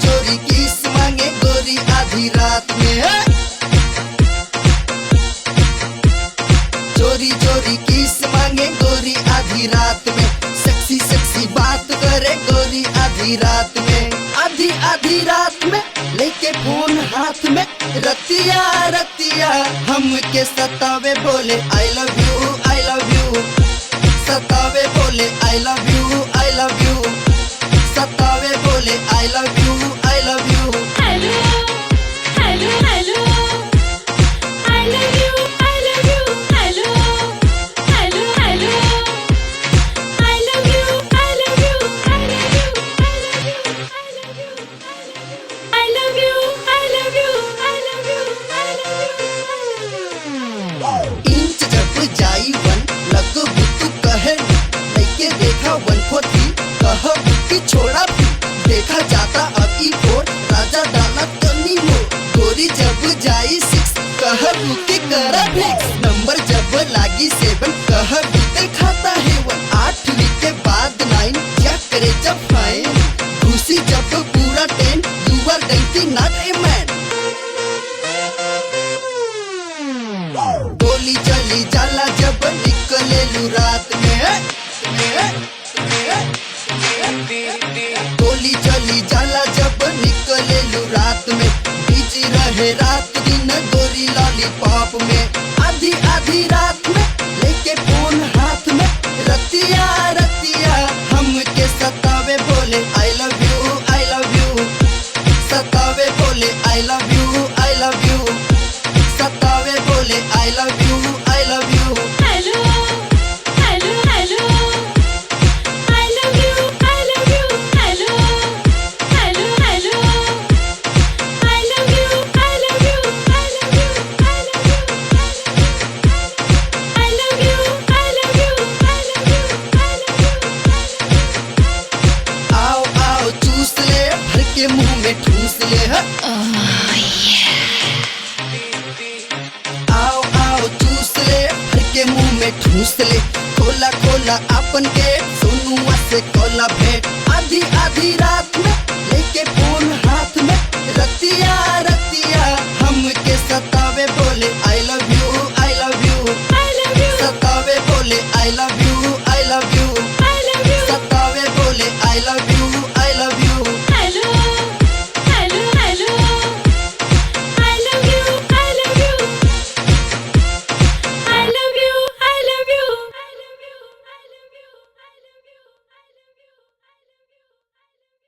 चोरी किस मांगे गोरी आधी रात में। चोरी चोरी किस मांगे गोरी आधी रात में। सेक्सी सेक्सी बात करे गोरी आधी रात में। आधी आधी रात में लेके फोन हाथ में। रतिया रतिया हमके सतावे बोले I love you I love you. सतावे बोले I love you I love you. सतावे बोले I love you I love you. Hello hello hello I love you I love you. Hello hello hello I love you I love you I love you I love you I love you I love you I love you. Inch जब जाई वन लगो तू कहे लेके देखा 143 कह बुद्धि छोड़ा भी देखा जाता अब ई 4 राजा डाला तनी हो। गोरी जब जाई 6 कह बुद्धि करा भी नंबर जब लागी 7 कह बीते खाता है 1 8वीं के बाद 9 क्या करे जब फाइन घुसी जब पूरा 10 यू आर डंकी नॉट ए मैन। गोली चली जाला जब निकले लू रात में। गोली चली जाला जब निकले लू रात में। बिजी रहे रात दिन गोरी लॉलीपॉप में। आधी आधी रात में लेके फोन हाथ में। रतिया रतिया हमके सतावे बोले I love you I love you. सतावे बोले I love you I love you. सतावे बोले I love you I love you. Hello hello hello I love you I love you. Hello hello hello I love you I love you I love you I love you I love you I love you I love you. आओ आओ चूस ले भर के मुंह में ठूस ले। आओ आओ चूस ले भर के मुंह में ठूस ले। खोला खोला अपन के सोनुआ से कोला भेंट। आधी आधी रात में लेके